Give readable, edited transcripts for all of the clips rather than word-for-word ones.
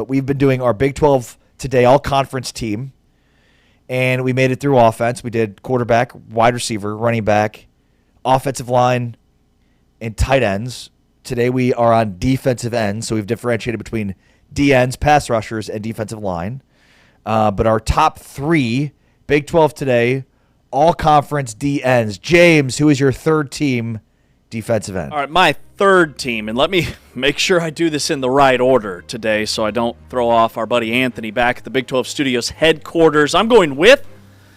but we've been doing our Big 12 today, all conference team, and we made it through offense. We did quarterback, wide receiver, running back, offensive line, and tight ends. Today we are on defensive ends, so we've differentiated between DNs, pass rushers, and defensive line. But our top 3, Big 12 today, all conference DNs. James, who is your third team defensive end? All right, my third team, and let me make sure I do this in the right order today so I don't throw off our buddy Anthony back at the Big 12 Studios headquarters. I'm going with,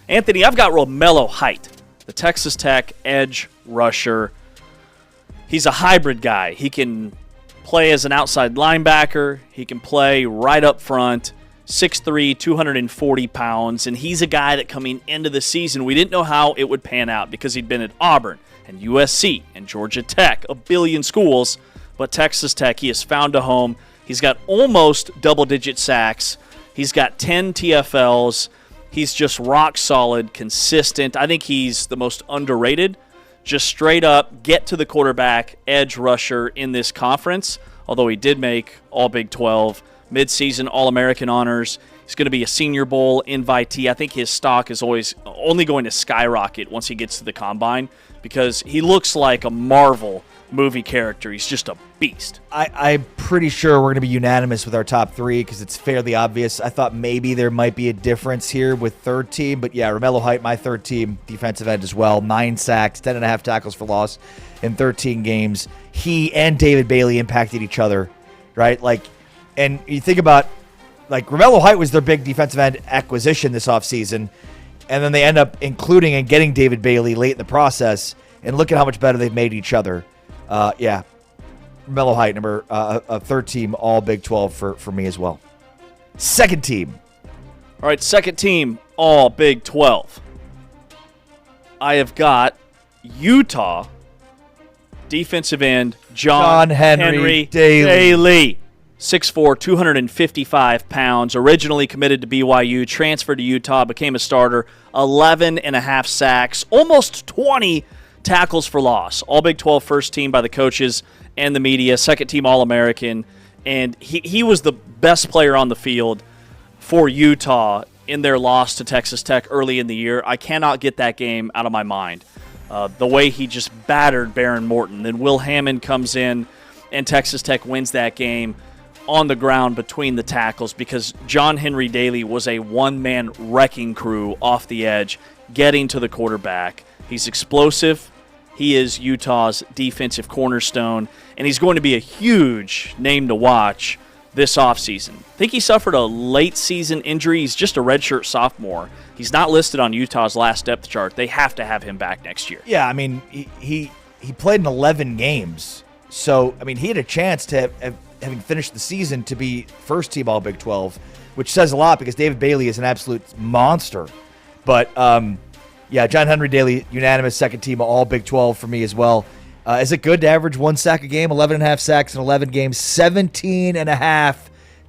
Anthony, I've got Romello Height, the Texas Tech edge rusher. He's a hybrid guy. He can play as an outside linebacker. He can play right up front. 6'3", 240 pounds, and he's a guy that coming into the season, we didn't know how it would pan out because he'd been at Auburn and USC and Georgia Tech, a billion schools, but Texas Tech, he has found a home. He's got almost double-digit sacks. He's got 10 TFLs. He's just rock solid, consistent. I think he's the most underrated, just straight up get to the quarterback, edge rusher in this conference, although he did make all Big 12 midseason All-American honors. He's going to be a Senior Bowl invitee. I think his stock is always only going to skyrocket once he gets to the combine because he looks like a Marvel movie character. He's just a beast. I'm pretty sure we're going to be unanimous with our top 3 because it's fairly obvious. I thought maybe there might be a difference here with third team, but yeah, Romello Height, my third team, defensive end as well. 9 sacks, 10.5 tackles for loss in 13 games. He and David Bailey impacted each other, right? And you think about, Romello Height was their big defensive end acquisition this offseason, and then they end up including and getting David Bailey late in the process, and look at how much better they've made each other. Romello Height, a third team, all Big 12 for me as well. Second team. All right, second team, all Big 12. I have got Utah defensive end John Henry Daly. 6'4", 255 pounds, originally committed to BYU, transferred to Utah, became a starter, 11.5 sacks, almost 20 tackles for loss. All Big 12 first team by the coaches and the media, second team All-American, and he was the best player on the field for Utah in their loss to Texas Tech early in the year. I cannot get that game out of my mind. The way he just battered Baron Morton. Then Will Hammond comes in, and Texas Tech wins that game on the ground between the tackles because John Henry Daly was a one-man wrecking crew off the edge, getting to the quarterback. He's explosive. He is Utah's defensive cornerstone, and he's going to be a huge name to watch this offseason. I think he suffered a late-season injury. He's just a redshirt sophomore. He's not listed on Utah's last depth chart. They have to have him back next year. Yeah, I mean, he played in 11 games. So, I mean, he had a chance to having finished the season to be first team all Big 12, which says a lot because David Bailey is an absolute monster. But, John Henry Daly, unanimous second team all Big 12 for me as well. Is it good to average 1 sack a game? 11.5 sacks in 11 games, 17.5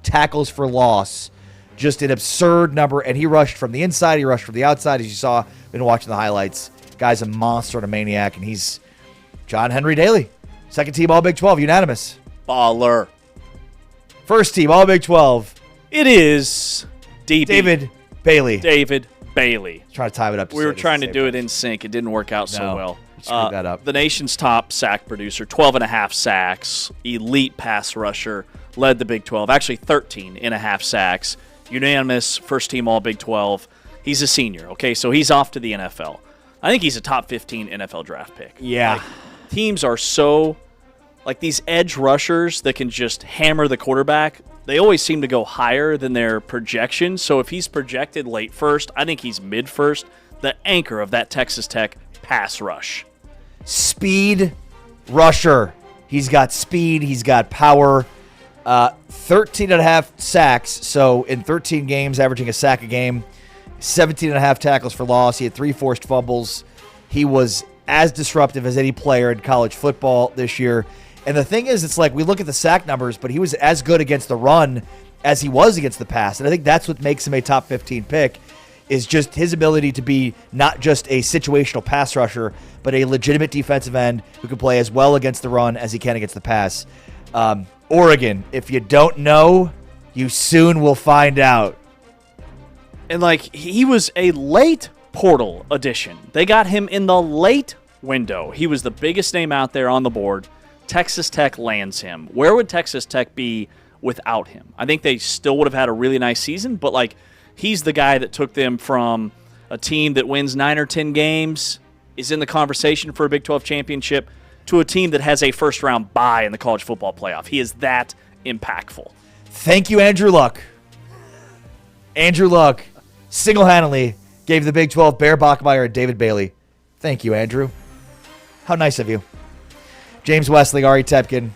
tackles for loss. Just an absurd number. And he rushed from the inside. He rushed from the outside, as you saw when watching the highlights. Guy's a monster and a maniac, and he's John Henry Daly. Second team all Big 12, unanimous. Baller. First team all Big 12. It is David Bailey. David Bailey. Trying to time it up. We were trying to do it in sync. It didn't work out so well. Screwed that up. The nation's top sack producer, 12.5 sacks, elite pass rusher, led the Big 12. Actually, 13.5 sacks. Unanimous first team all Big 12. He's a senior, okay? So he's off to the NFL. I think he's a top 15 NFL draft pick. Yeah. Teams are so, these edge rushers that can just hammer the quarterback, they always seem to go higher than their projections. So if he's projected late first, I think he's mid first, the anchor of that Texas Tech pass rush. Speed rusher. He's got speed. He's got power. 13.5 sacks. So in 13 games, averaging a sack a game. 17.5 tackles for loss. He had 3 forced fumbles. He was as disruptive as any player in college football this year. And the thing is, it's we look at the sack numbers, but he was as good against the run as he was against the pass. And I think that's what makes him a top 15 pick, is just his ability to be not just a situational pass rusher, but a legitimate defensive end who can play as well against the run as he can against the pass. Oregon, if you don't know, You soon will find out. And, like, he was a late portal addition. They got him in the late window. He was the biggest name out there on the board. Texas Tech lands him. Where would Texas Tech be without him? I think they still would have had a really nice season, but, like, he's the guy that took them from a team that wins 9 or 10 games, is in the conversation for a Big 12 championship, to a team that has a first-round bye in the college football playoff. He is that impactful. Thank you, Andrew Luck. Andrew Luck single-handedly gave the Big 12 Bear Bachmeier and David Bailey. Thank you, Andrew. How nice of you. James Wesley, Ari Tepkin.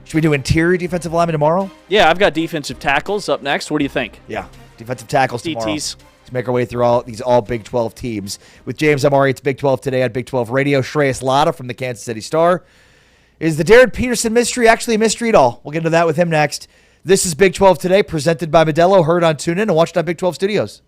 Should we do interior defensive lineman tomorrow? Yeah, I've got defensive tackles up next. What do you think? Yeah, defensive tackles tomorrow. DTs. To make our way through all Big 12 teams. With James Amari, it's Big 12 Today on Big 12 Radio. Shreyas Laddha from the Kansas City Star. Is the Darren Peterson mystery actually a mystery at all? We'll get into that with him next. This is Big 12 Today, presented by Modelo, heard on TuneIn and watched on Big 12 Studios.